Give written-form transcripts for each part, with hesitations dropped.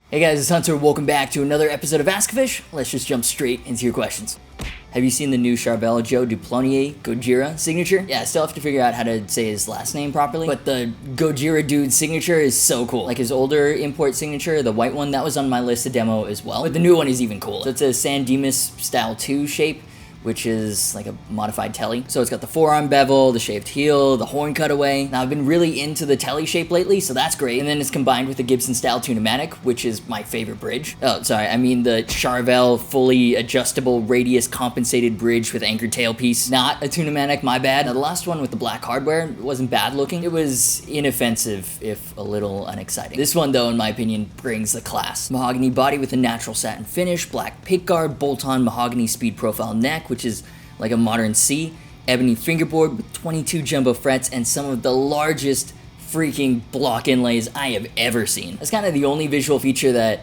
Hey guys, it's Hunter. Welcome back to another episode of ASKgufish. Let's just jump straight into your questions. Have you seen the new Charvel Joe Duplantier Gojira signature? Yeah, I still have to figure out how to say his last name properly, but the Gojira dude signature is so cool. Like his older import signature, the white one, that was on my list to demo as well, but the new one is even cooler. So it's a San Dimas Style 2 shape, which is like a modified telly. So it's got the forearm bevel, the shaved heel, the horn cutaway. Now I've been really into the telly shape lately, so that's great. And then it's combined with the Gibson style tunematic, which is my favorite bridge. Oh, sorry, I mean the Charvel fully adjustable radius compensated bridge with anchored tailpiece. Not a tunematic, my bad. Now the last one with the black hardware wasn't bad looking. It was inoffensive, if a little unexciting. This one though, in my opinion, brings the class. Mahogany body with a natural satin finish, black pickguard, bolt-on mahogany speed profile neck, which is like a modern C, ebony fingerboard with 22 jumbo frets and some of the largest freaking block inlays I have ever seen. That's kind of the only visual feature that,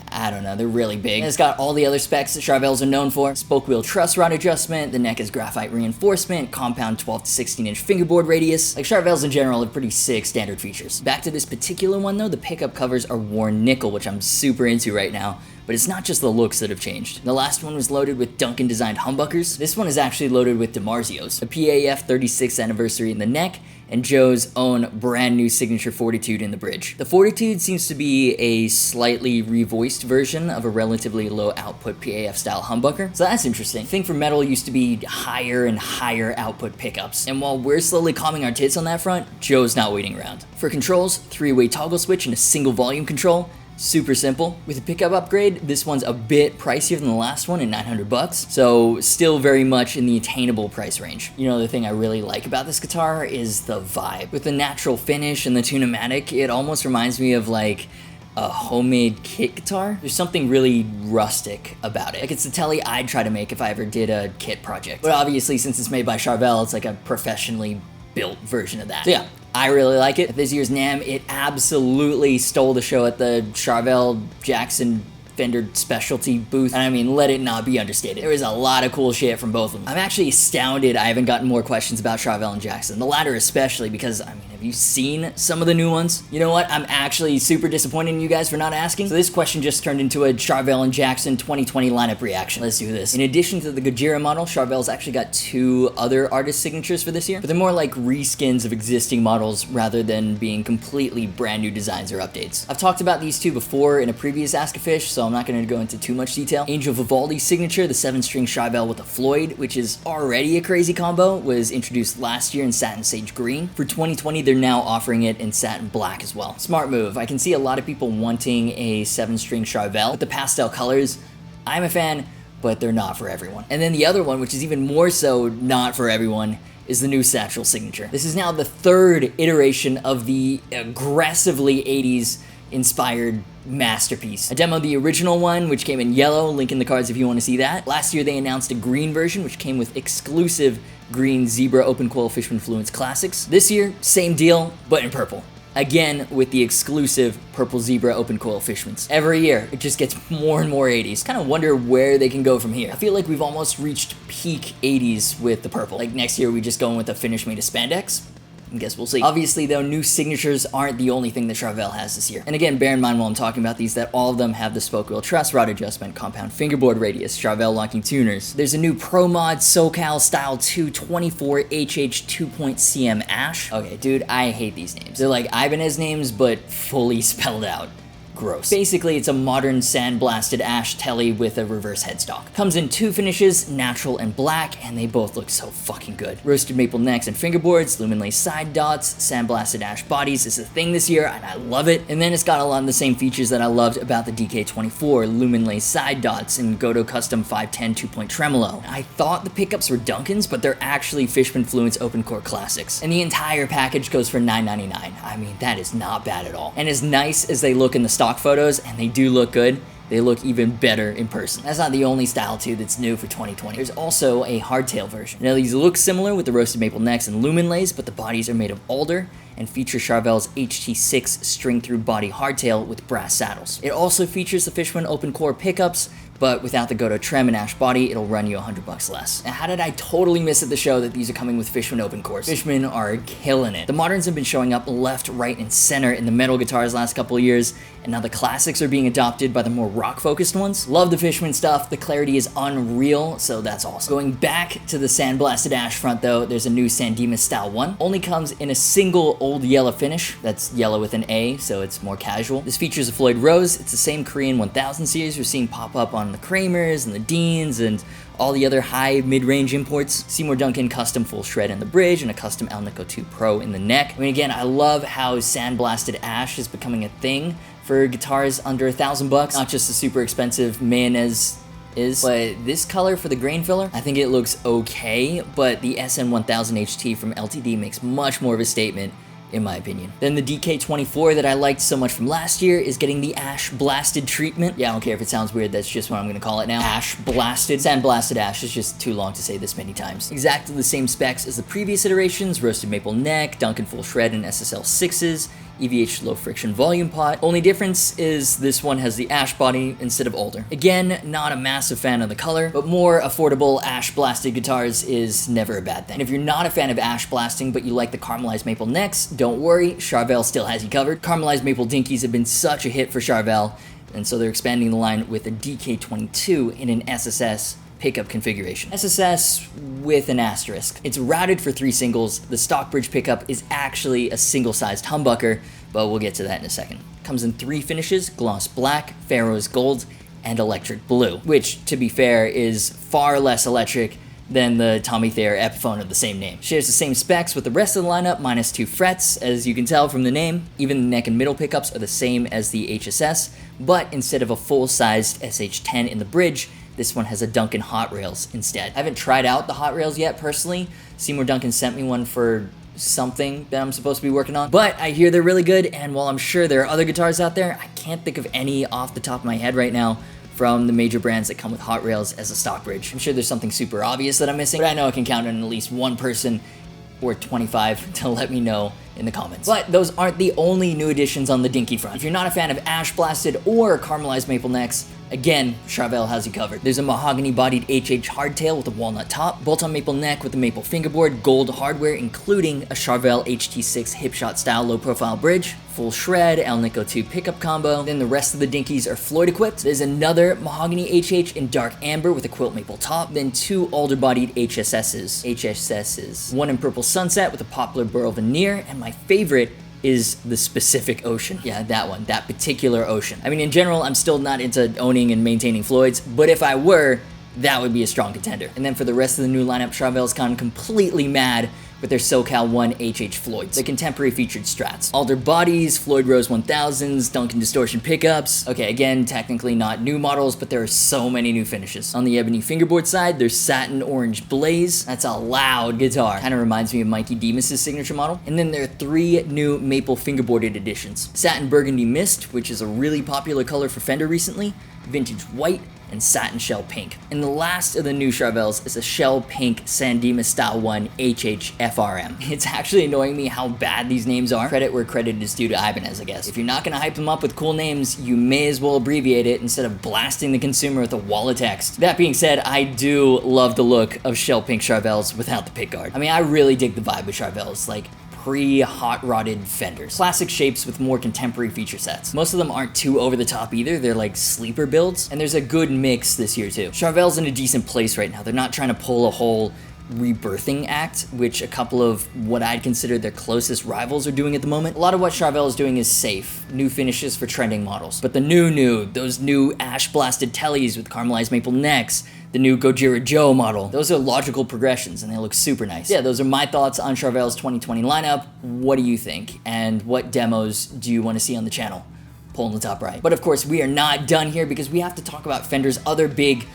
I don't know, they're really big. And it's got all the other specs that Charvels are known for. Spoke wheel truss rod adjustment, the neck is graphite reinforcement, compound 12 to 16 inch fingerboard radius. Like Charvels in general have pretty sick standard features. Back to this particular one though, the pickup covers are worn nickel, which I'm super into right now. But it's not just the looks that have changed. The last one was loaded with Duncan designed humbuckers. This one is actually loaded with DiMarzio's, a PAF 36th anniversary in the neck, and Joe's own brand new signature Fortitude in the bridge. The Fortitude seems to be a slightly revoiced version of a relatively low output PAF style humbucker, so that's interesting. The thing for metal used to be higher and higher output pickups, and while we're slowly calming our tits on that front, Joe's not waiting around. For controls, 3-way toggle switch and a single volume control. Super simple. With a pickup upgrade, this one's a bit pricier than the last one at $900, so still very much in the attainable price range. You know, the thing I really like about this guitar is the vibe. With the natural finish and the tunematic, it almost reminds me of like a homemade kit guitar. There's something really rustic about it. Like it's the telly I'd try to make if I ever did a kit project. But obviously, since it's made by Charvel, it's like a professionally built version of that. So yeah, I really like it. At this year's NAMM, it absolutely stole the show at the Charvel Jackson Fender specialty booth, and I mean, let it not be understated. There was a lot of cool shit from both of them. I'm actually astounded I haven't gotten more questions about Charvel and Jackson, the latter especially, because, I mean, have you seen some of the new ones? You know what? I'm actually super disappointed in you guys for not asking. So this question just turned into a Charvel and Jackson 2020 lineup reaction. Let's do this. In addition to the Gojira model, Charvel's actually got 2 other artist signatures for this year, but they're more like reskins of existing models rather than being completely brand new designs or updates. I've talked about these 2 before in a previous ASKgufish, so I'm not going to go into too much detail. Angel Vivaldi's signature, the 7-string Charvel with a Floyd, which is already a crazy combo, was introduced last year in satin sage green. For 2020, they're now offering it in satin black as well. Smart move. I can see a lot of people wanting a 7-string Charvel with the pastel colors. I'm a fan, but they're not for everyone. And then the other one, which is even more so not for everyone, is the new Satchel signature. This is now the 3rd iteration of the aggressively 80s inspired masterpiece. I demoed the original one, which came in yellow, link in the cards if you want to see that. Last year they announced a green version, which came with exclusive green Zebra Open Coil Fishman Fluence Classics. This year, same deal, but in purple. Again, with the exclusive purple Zebra Open Coil Fishmans. Every year, it just gets more and more 80s. Kind of wonder where they can go from here. I feel like we've almost reached peak 80s with the purple. Like next year, we just going with a finish made of spandex? I guess we'll see. Obviously, though, new signatures aren't the only thing that Charvel has this year. And again, bear in mind while I'm talking about these that all of them have the spoke wheel truss rod adjustment, compound fingerboard radius, Charvel locking tuners. There's a new Pro Mod SoCal Style 2 24HH 2.cm Ash. Okay, dude, I hate these names. They're like Ibanez names, but fully spelled out. Gross. Basically, it's a modern sandblasted ash telly with a reverse headstock. Comes in 2 finishes, natural and black, and they both look so fucking good. Roasted maple necks and fingerboards, lumen lace side dots, sandblasted ash bodies is a thing this year, and I love it. And then it's got a lot of the same features that I loved about the DK24, lumen lace side dots, and Goto Custom 510 2-point tremolo. I thought the pickups were Duncan's, but they're actually Fishman Fluence Open Core Classics. And the entire package goes for $9.99. I mean, that is not bad at all. And as nice as they look in the stock photos, and they do look good, they look even better in person. That's not the only style too that's new for 2020. There's also a hardtail version. Now these look similar with the roasted maple necks and lumen lace, but the bodies are made of alder, and feature Charvel's HT6 string-through body hardtail with brass saddles. It also features the Fishman open core pickups, but without the Goto trem and ash body, it'll run you $100 less. Now, how did I totally miss at the show that these are coming with Fishman open cores? Fishman are killing it. The moderns have been showing up left, right, and center in the metal guitars last couple of years, and now the classics are being adopted by the more rock-focused ones. Love the Fishman stuff. The clarity is unreal, so that's awesome. Going back to the sandblasted ash front, though, there's a new San Dimas Style 1. Only comes in a single old yellow finish. That's yellow with an A, so it's more casual. This features a Floyd Rose. It's the same Korean 1000 series we're seeing pop up on the Kramers and the Deans and all the other high mid-range imports. Seymour Duncan custom full shred in the bridge and a custom Alnico 2 Pro in the neck. I mean, again, I love how sandblasted ash is becoming a thing for guitars under $1,000, not just the super expensive mayonnaise is. But this color for the grain filler, I think it looks okay, but the SN1000 HT from LTD makes much more of a statement, in my opinion. Then the DK24 that I liked so much from last year is getting the ash blasted treatment. Yeah, I don't care if it sounds weird, that's just what I'm gonna call it now. Ash blasted. Sandblasted ash is just too long to say this many times. Exactly the same specs as the previous iterations, roasted maple neck, Duncan full shred and SSL 6s, EVH low friction volume pot. Only difference is this one has the ash body instead of alder. Again, not a massive fan of the color, but more affordable ash blasted guitars is never a bad thing. And if you're not a fan of ash blasting, but you like the caramelized maple necks, don't worry, Charvel still has you covered. Caramelized maple dinkies have been such a hit for Charvel, and so they're expanding the line with a DK22 in an SSS pickup configuration. SSS with an asterisk. It's routed for 3 singles. The stock bridge pickup is actually a single-sized humbucker, but we'll get to that in a second. Comes in 3 finishes: gloss black, Pharaoh's gold, and electric blue, which, to be fair, is far less electric than the Tommy Thayer Epiphone of the same name. Shares the same specs with the rest of the lineup, minus 2 frets, as you can tell from the name. Even the neck and middle pickups are the same as the HSS, but instead of a full-sized SH10 in the bridge, this one has a Duncan Hot Rails instead. I haven't tried out the Hot Rails yet, personally. Seymour Duncan sent me one for something that I'm supposed to be working on, but I hear they're really good, and while I'm sure there are other guitars out there, I can't think of any off the top of my head right now from the major brands that come with Hot Rails as a stock bridge. I'm sure there's something super obvious that I'm missing, but I know I can count on at least one person or 25 to let me know in the comments. But those aren't the only new additions on the dinky front. If you're not a fan of ash blasted or caramelized maple necks, again, Charvel has you covered. There's a mahogany-bodied HH hardtail with a walnut top, bolt-on maple neck with a maple fingerboard, gold hardware, including a Charvel HT6 hipshot style low-profile bridge, full shred, Alnico 2 pickup combo. Then the rest of the dinkies are Floyd-equipped. There's another mahogany HH in dark amber with a quilt maple top, then 2 alder-bodied HSSs. One in purple sunset with a poplar burl veneer, and my favorite is the specific ocean. Yeah, that one, that particular ocean. I mean, in general, I'm still not into owning and maintaining Floyds, but if I were, that would be a strong contender. And then for the rest of the new lineup, Charvel's gone completely mad with their SoCal 1 HH Floyds, the contemporary featured strats. Alder bodies, Floyd Rose 1000s, Duncan distortion pickups. Okay, again, technically not new models, but there are so many new finishes. On the ebony fingerboard side, there's satin orange blaze. That's a loud guitar. Kind of reminds me of Mikey Demas' signature model. And then there are 3 new maple fingerboarded editions. Satin burgundy mist, which is a really popular color for Fender recently, vintage white, and satin shell pink. And the last of the new Charvels is a shell pink San Dimas Style 1 HH FRM. It's actually annoying me how bad these names are. Credit where credit is due to Ibanez, I guess. If you're not gonna hype them up with cool names, you may as well abbreviate it instead of blasting the consumer with a wall of text. That being said, I do love the look of shell pink Charvels without the pickguard. I mean, I really dig the vibe of Charvels, like pre-hot rodded Fenders. Classic shapes with more contemporary feature sets. Most of them aren't too over the top either, they're like sleeper builds, and there's a good mix this year too. Charvel's in a decent place right now. They're not trying to pull a whole rebirthing act, which a couple of what I'd consider their closest rivals are doing at the moment. A lot of what Charvel is doing is safe, new finishes for trending models. But the those new ash blasted tellies with caramelized maple necks, the new Gojira Joe model, those are logical progressions and they look super nice. Yeah, those are my thoughts on Charvel's 2020 lineup. What do you think? And what demos do you want to see on the channel? Poll in the top right. But of course, we are not done here because we have to talk about Fender's other big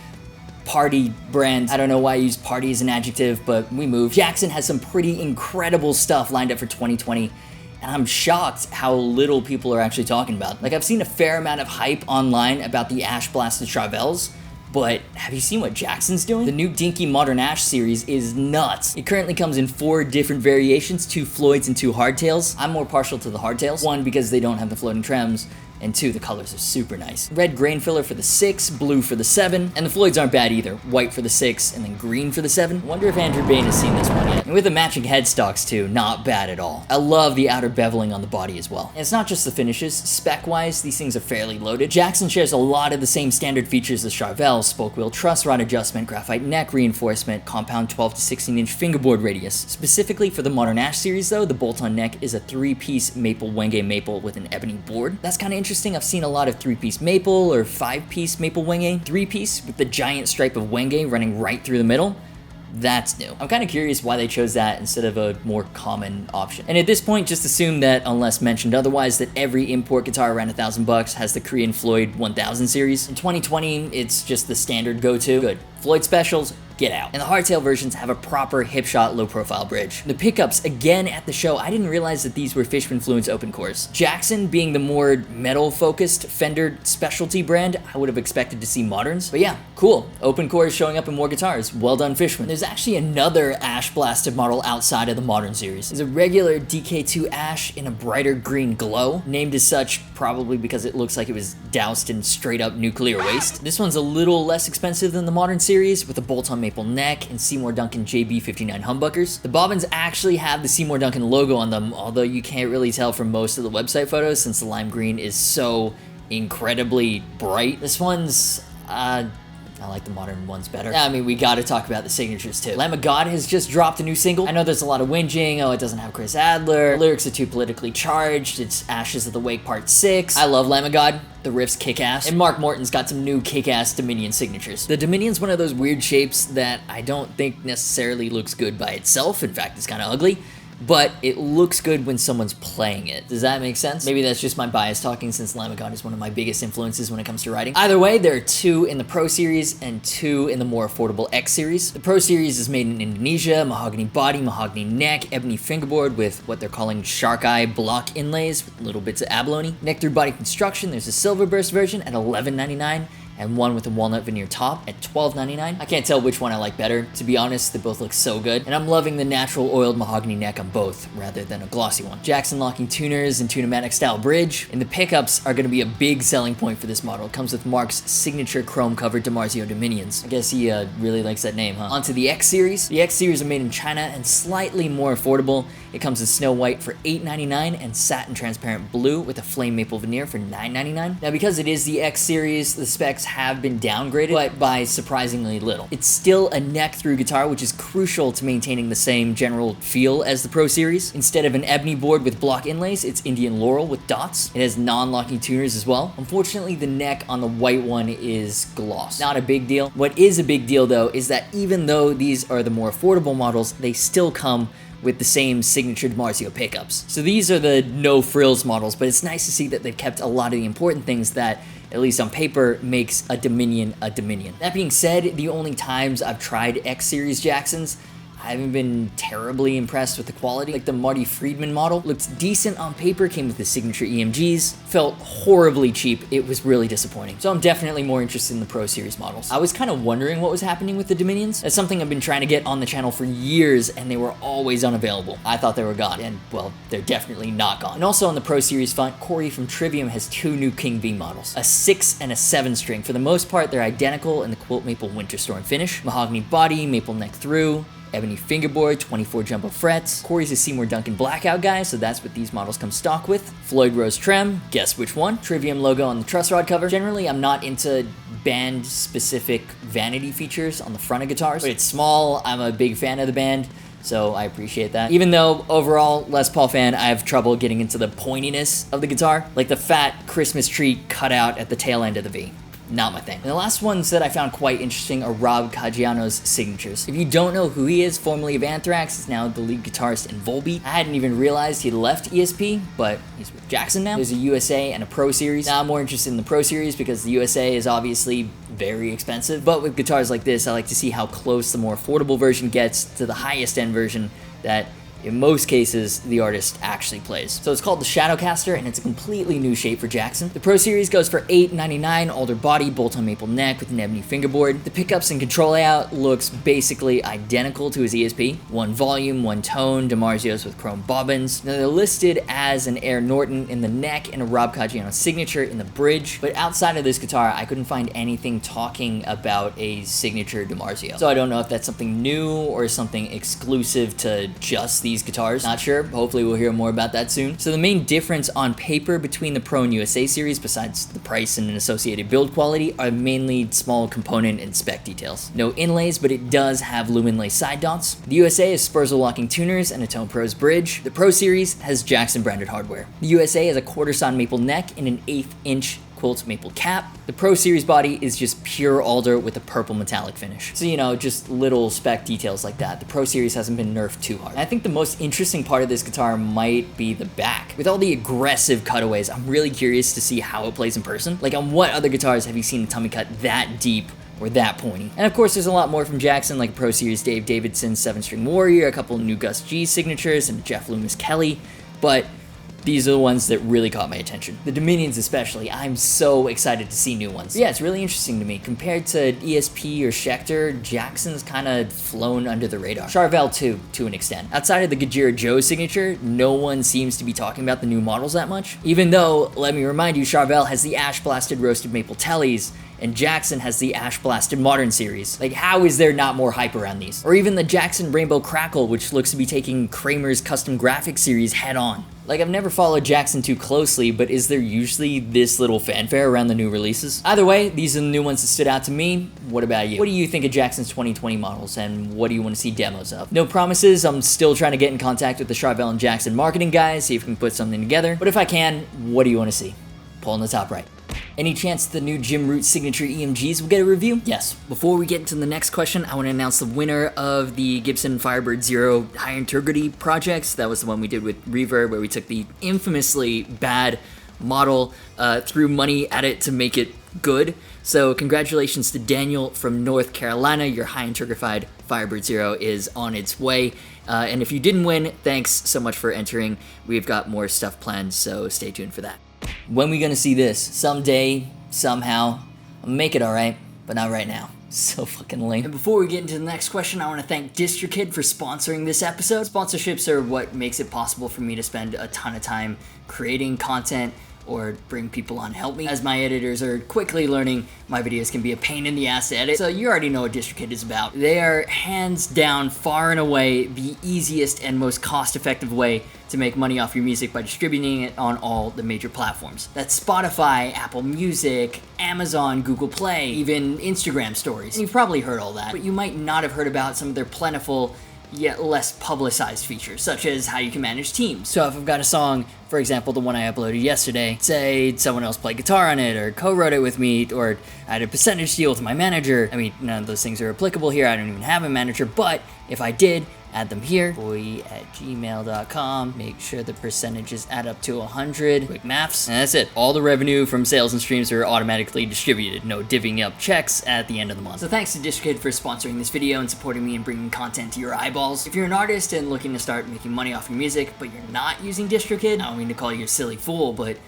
party brand. I don't know why I use party as an adjective, but we moved. Jackson has some pretty incredible stuff lined up for 2020, and I'm shocked how little people are actually talking about. Like, I've seen a fair amount of hype online about the ash blasted Charvels, But have you seen what Jackson's doing? The new Dinky Modern Ash series is nuts. It currently comes in 4 different variations, 2 Floyds and 2 hardtails. I'm more partial to the hardtails. 1, because they don't have the floating trems, and 2, the colors are super nice. Red grain filler for the 6, blue for the 7, and the Floyds aren't bad either. White for the 6, and then green for the 7. I wonder if Andrew Bain has seen this one yet. And with the matching headstocks too, not bad at all. I love the outer beveling on the body as well. And it's not just the finishes. Spec-wise, these things are fairly loaded. Jackson shares a lot of the same standard features as Charvel: spoke wheel truss rod adjustment, graphite neck reinforcement, compound 12 to 16 inch fingerboard radius. Specifically for the Modern Ash series though, the bolt-on neck is a 3-piece maple wenge maple with an ebony board. That's kind of interesting. I've seen a lot of 3-piece maple or 5-piece maple wenge. 3-piece with the giant stripe of wenge running right through the middle. That's new. I'm kind of curious why they chose that instead of a more common option. And at this point, just assume that, unless mentioned otherwise, that every import guitar around $1,000 has the Korean Floyd 1000 series. In 2020, it's just the standard go-to. Good. Floyd specials, get out. And the hardtail versions have a proper hip shot low profile bridge. The pickups, again at the show, I didn't realize that these were Fishman Fluence open cores. Jackson being the more metal focused Fender specialty brand, I would have expected to see moderns. But yeah, cool. Open cores showing up in more guitars. Well done, Fishman. There's actually another Ash blasted model outside of the modern series. There's a regular DK2 Ash in a brighter green glow, named as such probably because it looks like it was doused in straight up nuclear waste. This one's a little less expensive than the modern series, with a bolt-on maple neck and Seymour Duncan JB59 humbuckers. The bobbins actually have the Seymour Duncan logo on them, although you can't really tell from most of the website photos since the lime green is so incredibly bright. This one's, I like the modern ones better. I mean, we gotta talk about the signatures too. Lamb of God has just dropped a new single. I know there's a lot of whinging, oh, it doesn't have Chris Adler, the lyrics are too politically charged, it's Ashes of the Wake Part 6. I love Lamb of God. The riffs kick ass. And Mark Morton's got some new kick-ass Dominion signatures. The Dominion's one of those weird shapes that I don't think necessarily looks good by itself. In fact, it's kind of ugly. But it looks good when someone's playing it. Does that make sense? Maybe that's just my bias talking, since Lamb of God is one of my biggest influences when it comes to writing. Either way, there are 2 in the Pro Series and 2 in the more affordable X Series. The Pro Series is made in Indonesia, mahogany body, mahogany neck, ebony fingerboard with what they're calling shark eye block inlays with little bits of abalone. Neck through body construction, there's a silver burst version at $11.99. and one with a walnut veneer top at $12.99. I can't tell which one I like better. To be honest, they both look so good. And I'm loving the natural oiled mahogany neck on both, rather than a glossy one. Jackson locking tuners and Tune-O-Matic style bridge. And the pickups are going to be a big selling point for this model. It comes with Mark's signature chrome-covered DiMarzio Dominions. I guess he really likes that name, huh? Onto the X Series. The X Series are made in China and slightly more affordable. It comes in snow white for $8.99 and satin transparent blue with a flame maple veneer for $9.99. Now, because it is the X Series, the specs have been downgraded, but by surprisingly little. It's still a neck-through guitar, which is crucial to maintaining the same general feel as the Pro Series. Instead of an ebony board with block inlays, it's Indian laurel with dots. It has non-locking tuners as well. Unfortunately, the neck on the white one is gloss. Not a big deal. What is a big deal, though, is that even though these are the more affordable models, they still come with the same signature DiMarzio pickups. So these are the no frills models, but it's nice to see that they've kept a lot of the important things that, at least on paper, makes a Dominion a Dominion. That being said, the only times I've tried X Series Jacksons, I haven't been terribly impressed with the quality. Like the Marty Friedman model looked decent on paper, came with the signature EMGs, felt horribly cheap. It was really disappointing. So I'm definitely more interested in the Pro Series models. I was kind of wondering what was happening with the Dominions. That's something I've been trying to get on the channel for years, and they were always unavailable. I thought they were gone, and well, they're definitely not gone. And also on the Pro Series front, Corey from Trivium has 2 new King V models, a 6 and a 7 string. For the most part, they're identical in the Quilt Maple Winter Storm finish. Mahogany body, maple neck through, ebony fingerboard, 24 jumbo frets. Corey's a Seymour Duncan blackout guy, so that's what these models come stock with. Floyd Rose trem, guess which one? Trivium logo on the truss rod cover. Generally, I'm not into band-specific vanity features on the front of guitars, but it's small, I'm a big fan of the band, so I appreciate that. Even though, overall, Les Paul fan, I have trouble getting into the pointiness of the guitar, like the fat Christmas tree cutout at the tail end of the V. Not my thing. And the last ones that I found quite interesting are Rob Caggiano's signatures. If you don't know who he is, formerly of Anthrax, he's now the lead guitarist in Volbeat. I hadn't even realized he left ESP, but he's with Jackson now. There's a USA and a Pro Series. Now I'm more interested in the Pro Series because the USA is obviously very expensive, but with guitars like this, I like to see how close the more affordable version gets to the highest end version that in most cases, the artist actually plays. So it's called the Shadowcaster, and it's a completely new shape for Jackson. The Pro Series goes for $8.99, alder body, bolt-on maple neck with an ebony fingerboard. The pickups and control layout looks basically identical to his ESP. One volume, one tone, DiMarzios with chrome bobbins. Now they're listed as an Air Norton in the neck and a Rob Caggiano signature in the bridge, but outside of this guitar, I couldn't find anything talking about a signature DiMarzio. So I don't know if that's something new or something exclusive to just these guitars. Not sure. Hopefully we'll hear more about that soon. So the main difference on paper between the Pro and USA series, besides the price and an associated build quality, are mainly small component and spec details. No inlays, but it does have lumen-lay side dots. The USA has Spurzle locking tuners and a Tone Pros bridge. The Pro series has Jackson branded hardware. The USA has a quarter-sawn maple neck and an 1/8 inch quilt maple cap. The Pro Series body is just pure alder with a purple metallic finish. So, you know, just little spec details like that. The Pro Series hasn't been nerfed too hard. And I think the most interesting part of this guitar might be the back. With all the aggressive cutaways, I'm really curious to see how it plays in person. Like, on what other guitars have you seen a tummy cut that deep or that pointy? And of course, there's a lot more from Jackson, like a Pro Series Dave Davidson 7-string Warrior, a couple new Gus G signatures, and a Jeff Loomis Kelly, but these are the ones that really caught my attention. The Dominions especially, I'm so excited to see new ones. Yeah, it's really interesting to me. Compared to ESP or Schecter, Jackson's kind of flown under the radar. Charvel too, to an extent. Outside of the Gajira Joe signature, no one seems to be talking about the new models that much. Even though, let me remind you, Charvel has the Ash Blasted Roasted Maple Tellys, and Jackson has the Ash Blasted Modern series. Like, how is there not more hype around these? Or even the Jackson Rainbow Crackle, which looks to be taking Kramer's custom graphics series head on. Like, I've never followed Jackson too closely, but is there usually this little fanfare around the new releases? Either way, these are the new ones that stood out to me. What about you? What do you think of Jackson's 2020 models, and what do you want to see demos of? No promises. I'm still trying to get in contact with the Charvel and Jackson marketing guys, see if we can put something together. But if I can, what do you want to see? Poll in the top right. Any chance the new Jim Root signature EMGs will get a review? Yes. Before we get into the next question, I want to announce the winner of the Gibson Firebird Zero High Intergrity projects. That was the one we did with Reverb, where we took the infamously bad model, threw money at it to make it good. So congratulations to Daniel from North Carolina. Your high integrified Firebird Zero is on its way. And if you didn't win, thanks so much for entering. We've got more stuff planned, so stay tuned for that. When we gonna see this? Someday, somehow. I'll make it alright, but not right now. So fucking lame. And before we get into the next question, I want to thank DistroKid for sponsoring this episode. Sponsorships are what makes it possible for me to spend a ton of time creating content or bring people on to help me. As my editors are quickly learning, my videos can be a pain in the ass to edit, so you already know what DistroKid is about. They are hands down, far and away, the easiest and most cost-effective way to make money off your music by distributing it on all the major platforms. That's Spotify, Apple Music, Amazon, Google Play, even Instagram stories. And you've probably heard all that, but you might not have heard about some of their plentiful yet less publicized features, such as how you can manage teams. So if I've got a song, for example, the one I uploaded yesterday, say someone else played guitar on it, or co-wrote it with me, or I had a percentage deal with my manager. I mean, none of those things are applicable here. I don't even have a manager, but if I did, add them here, boy@gmail.com. Make sure the percentages add up to 100. Quick maths, and that's it. All the revenue from sales and streams are automatically distributed. No divvying up checks at the end of the month. So thanks to DistroKid for sponsoring this video and supporting me and bringing content to your eyeballs. If you're an artist and looking to start making money off your music, but you're not using DistroKid, I don't mean to call you a silly fool, but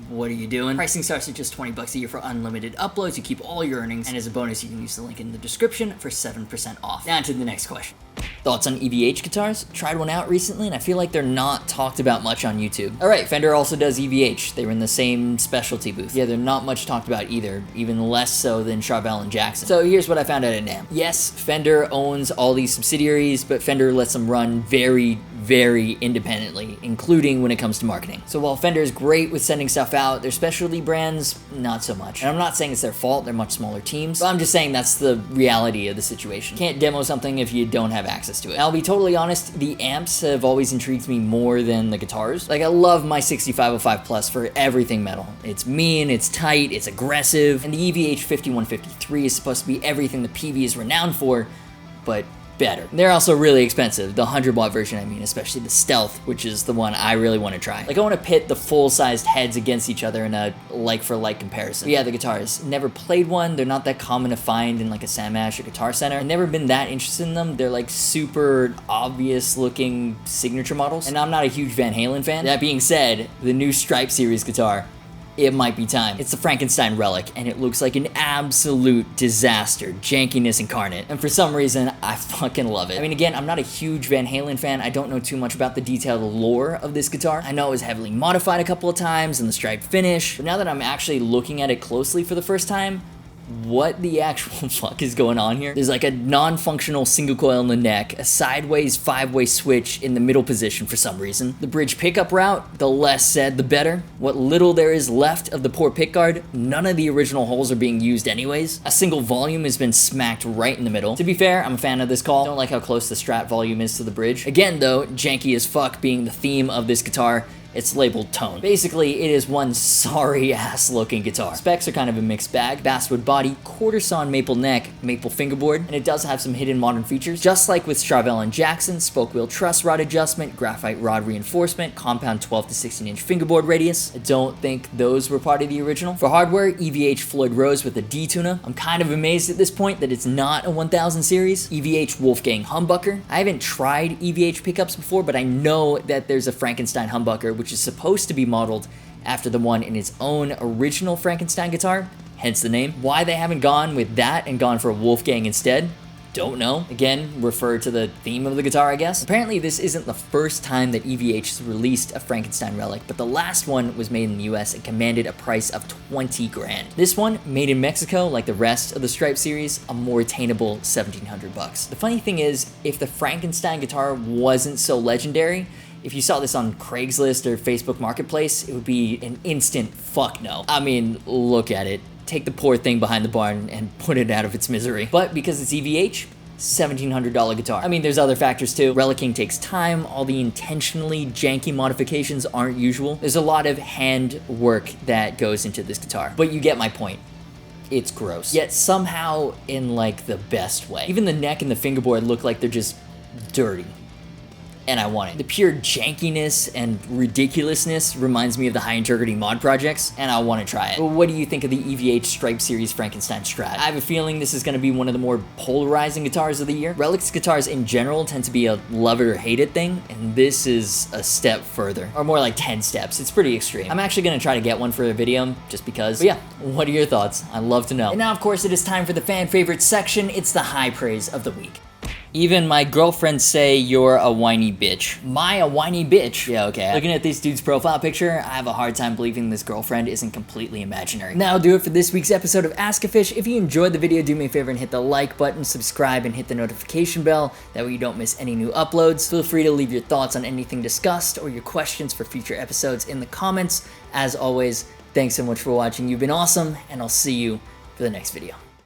what are you doing? Pricing starts at just $20 a year for unlimited uploads. You keep all your earnings, and as a bonus, you can use the link in the description for 7% off. Now to the next question. Thoughts on EVH guitars? Tried one out recently, and I feel like they're not talked about much on YouTube. Alright, Fender also does EVH. They were in the same specialty booth. Yeah, they're not much talked about either, even less so than Charvel and Jackson. So here's what I found out at NAMM. Yes, Fender owns all these subsidiaries, but Fender lets them run very independently, including when it comes to marketing. So while Fender is great with sending stuff out, their specialty brands, not so much. And I'm not saying it's their fault, they're much smaller teams, but I'm just saying that's the reality of the situation. Can't demo something if you don't have access to it. And I'll be totally honest, the amps have always intrigued me more than the guitars. Like, I love my 6505 Plus for everything metal. It's mean, it's tight, it's aggressive, and the EVH 5153 is supposed to be everything the PV is renowned for, but better. They're also really expensive, the 100-watt version I mean, especially the Stealth, which is the one I really want to try. Like, I want to pit the full-sized heads against each other in a like-for-like comparison. But yeah, the guitars. Never played one, they're not that common to find in like a Samash or Guitar Center. I've never been that interested in them. They're like super obvious looking signature models, and I'm not a huge Van Halen fan. That being said, the new Stripe series guitar, it might be time. It's the Frankenstein Relic, and it looks like an absolute disaster, jankiness incarnate. And for some reason, I fucking love it. I mean, again, I'm not a huge Van Halen fan. I don't know too much about the detailed lore of this guitar. I know it was heavily modified a couple of times in the striped finish, but now that I'm actually looking at it closely for the first time, what the actual fuck is going on here? There's like a non-functional single coil in the neck, a sideways 5-way switch in the middle position for some reason. The bridge pickup route, the less said the better. What little there is left of the poor pickguard, none of the original holes are being used anyways. A single volume has been smacked right in the middle. To be fair, I'm a fan of this call. Don't like how close the Strat volume is to the bridge. Again though, janky as fuck being the theme of this guitar, it's labeled tone. Basically, it is one sorry ass looking guitar. Specs are kind of a mixed bag. Basswood body, quarter sawn maple neck, maple fingerboard, and it does have some hidden modern features. Just like with Charvel and Jackson, spoke wheel truss rod adjustment, graphite rod reinforcement, compound 12 to 16 inch fingerboard radius. I don't think those were part of the original. For hardware, EVH Floyd Rose with a D-tuner. I'm kind of amazed at this point that it's not a 1000 series. EVH Wolfgang humbucker. I haven't tried EVH pickups before, but I know that there's a Frankenstein humbucker, which is supposed to be modeled after the one in its own original Frankenstein guitar, hence the name. Why they haven't gone with that and gone for a Wolfgang instead, don't know. Again, refer to the theme of the guitar, I guess. Apparently this isn't the first time that EVH has released a Frankenstein Relic, but the last one was made in the US and commanded a price of 20 grand. This one, made in Mexico, like the rest of the Stripe series, a more attainable 1,700 bucks. The funny thing is, if the Frankenstein guitar wasn't so legendary, if you saw this on Craigslist or Facebook Marketplace, it would be an instant fuck no. I mean, look at it. Take the poor thing behind the barn and put it out of its misery. But because it's EVH, $1,700 guitar. I mean, there's other factors too. Relicking takes time. All the intentionally janky modifications aren't usual. There's a lot of hand work that goes into this guitar. But you get my point. It's gross. Yet somehow in like the best way. Even the neck and the fingerboard look like they're just dirty. And I want it. The pure jankiness and ridiculousness reminds me of the high integrity mod projects, and I want to try it. But what do you think of the EVH Stripe Series Frankenstein Strat? I have a feeling this is going to be one of the more polarizing guitars of the year. Relics guitars in general tend to be a love it or hate it thing, and this is a step further, or more like 10 steps. It's pretty extreme. I'm actually going to try to get one for a video, just because. But yeah, what are your thoughts? I'd love to know. And now, of course, it is time for the fan favorite section. It's the high praise of the week. Even my girlfriends say you're a whiny bitch. A whiny bitch? Yeah, okay. Looking at this dude's profile picture, I have a hard time believing this girlfriend isn't completely imaginary. That'll do it for this week's episode of Ask-a-Fish. If you enjoyed the video, do me a favor and hit the like button, subscribe, and hit the notification bell. That way you don't miss any new uploads. Feel free to leave your thoughts on anything discussed or your questions for future episodes in the comments. As always, thanks so much for watching. You've been awesome, and I'll see you for the next video.